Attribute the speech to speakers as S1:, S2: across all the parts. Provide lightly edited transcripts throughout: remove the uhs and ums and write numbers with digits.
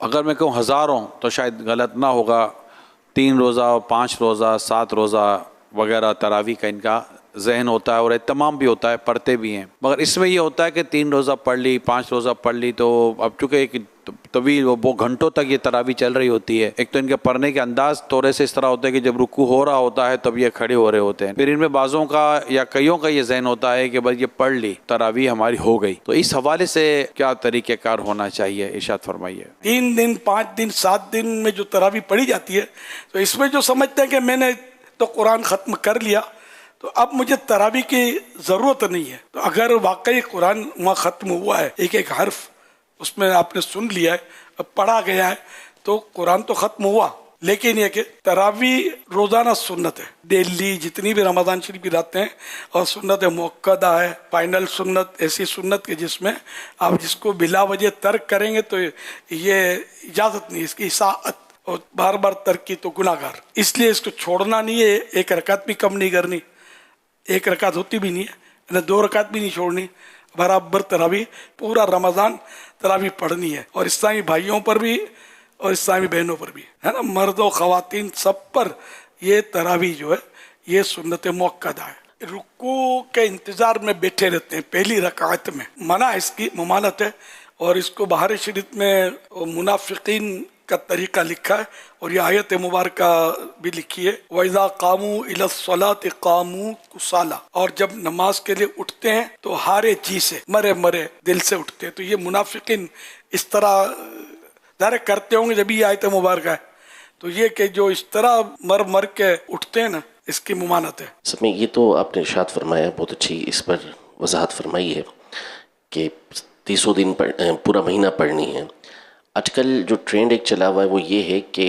S1: अगर मैं कहूँ हज़ारों तो शायद गलत ना होगा, 3 रोज़ा, 5 रोज़ा, 7 रोज़ा वगैरह तरावी का इनका जहन होता है और एहतमाम भी होता है, पढ़ते भी हैं। मगर इसमें ये होता है कि 3 रोज़ा पढ़ ली, 5 रोज़ा पढ़ ली, तो अब चूँकि एक तवील वो घंटों तक ये तरावी चल रही होती है। एक तो इनके पढ़ने के अंदाज थोड़े से इस तरह होते हैं कि जब रुकू हो रहा होता है तब ये खड़े हो रहे होते हैं। फिर इनमें बाज़ों का या कईयों का ये जहन होता है कि बस ये पढ़ ली, तरावी हमारी हो गई। तो इस हवाले से क्या तरीक़ेकार होना चाहिए, इरशाद फरमाइए।
S2: 3 दिन, 5 दिन, 7 दिन में जो तरावी पढ़ी जाती है, तो इसमें जो समझते हैं कि मैंने तो कुरान ख़त्म कर लिया तो अब मुझे तरावी की ज़रूरत नहीं है, तो अगर वाकई कुरान वहाँ ख़त्म हुआ है, एक एक हर्फ उसमें आपने सुन लिया है, अब पढ़ा गया है, तो कुरान तो ख़त्म हुआ। लेकिन यह कि तरावी रोज़ाना सुन्नत है, डेली जितनी भी रमज़ान शरीफ की रातें हैं, और सुन्नत मुक्कदा है, फाइनल सुन्नत, ऐसी सुन्नत के जिसमें आप जिसको बिला वजह तर्क करेंगे तो ये इजाज़त नहीं, इसकी इसाअत, और बार बार तर्क की तो गुनाहगार। इसलिए इसको छोड़ना नहीं है, एक रकात भी कम नहीं करनी, एक रकात होती भी नहीं है, 2 रकात भी नहीं छोड़नी, बराबर तरावी पूरा रमज़ान तरावी पढ़नी है। और इस्लामी भाइयों पर भी और इस्लामी बहनों पर भी, है ना, मर्द और ख़वातीन सब पर ये तरावी जो है ये सुन्नत मुअक्कदा है। रुकू के इंतज़ार में बैठे रहते हैं पहली रकात में, मना इसकी ममानत है। और इसको बहार शरीफ में मुनाफिकीन का तरीका लिखा है, और ये आयत मुबारका भी लिखी है, वइज़ा कामू इलस्सलाति कामू कुसाला, और जब नमाज के लिए उठते हैं तो हारे जी से, मरे मरे दिल से उठते हैं। तो ये मुनाफिकीन इस तरह ज़ाहिर करते होंगे जब ये आयत मुबारका है, तो ये कि जो इस तरह मर मर के उठते हैं ना, इसकी मुमानत है।
S3: सब में ये तो आपने इरशाद फरमाया, बहुत अच्छी इस पर वजाहत फरमाई है कि 30 दिन पूरा महीना पढ़नी है। आजकल जो ट्रेंड एक चला हुआ है वो ये है कि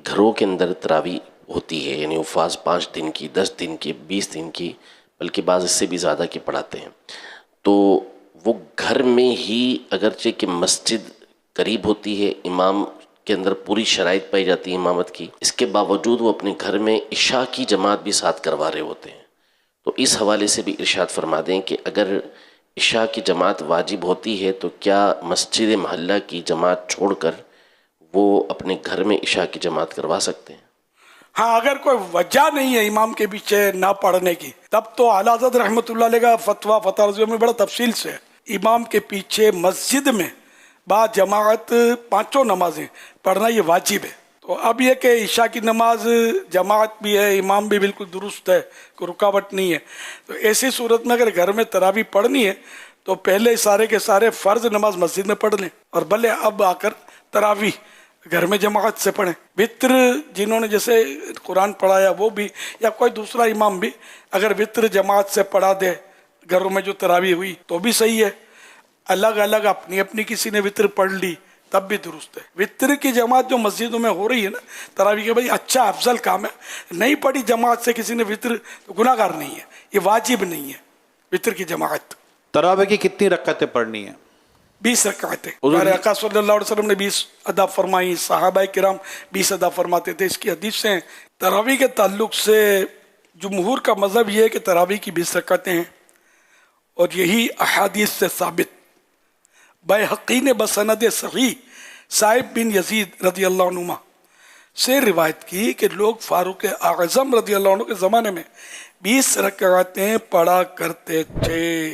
S3: घरों के अंदर तरावी होती है, यानी उपवास 5 दिन की, 10 दिन की, 20 दिन की, बल्कि बाज़ इससे भी ज़्यादा की पढ़ाते हैं। तो वो घर में ही, अगरचे कि मस्जिद करीब होती है, इमाम के अंदर पूरी शराइत पाई जाती है इमामत की, इसके बावजूद वो अपने घर में इशा की जमात भी साथ करवा रहे होते हैं। तो इस हवाले से भी इरशाद फरमा दें कि अगर इशा की जमात वाजिब होती है तो क्या मस्जिद महल्ला की जमात छोड़कर वो अपने घर में इशा की जमात करवा सकते हैं?
S2: हाँ, अगर कोई वजह नहीं है इमाम के पीछे ना पढ़ने की, तब तो आला हज़रत रहमतुल्लाह अलैह का फतवा फतवा रज़िया में बड़ा तफसील से है। इमाम के पीछे मस्जिद में बा जमात 5 नमाजें पढ़ना ये वाजिब है। तो अब यह कि इशा की नमाज जमात भी है, इमाम भी बिल्कुल दुरुस्त है, कोई रुकावट नहीं है, तो ऐसी सूरत में अगर घर में तरावी पढ़नी है तो पहले सारे के सारे फ़र्ज नमाज मस्जिद में पढ़ लें, और भले अब आकर तरावी घर में जमात से पढ़ें। वित्र जिन्होंने जैसे कुरान पढ़ाया वो भी, या कोई दूसरा इमाम भी अगर वित्र जमात से पढ़ा दे घरों में जो तरावी हुई तो भी सही है। अलग अलग अपनी अपनी किसी ने वित्र पढ़ ली तब भी दुरुस्त है। वित्र की जमात जो मस्जिदों में हो रही है ना तरावी के, भाई अच्छा अफजल काम है। नहीं पढ़ी जमात से किसी ने वित्र तो गुनाहगार नहीं है, ये वाजिब नहीं है वित्र की जमात।
S1: तरावी की कितनी रकातें पढ़नी है?
S2: 20 रकातें। आका सल्लल्लाहु अलैहि वसल्लम ने 20 अदा फरमाई, सहाबा किराम 20 अदा फरमाते थे। इसकी हदीस हैं। तरावी के ताल्लुक से जुमहूर का मज़हब ये है कि तरावी की 20 रकातें हैं, और यही अहादीस से साबित बैहक़ी ने बसनद सही साहिब बिन यजीद रज़ी अल्लाह अन्हुमा से रिवायत की कि लोग फारूक आज़म रज़ी अल्लाह अन्हु के ज़माने में 20 रकातें पढ़ा करते थे।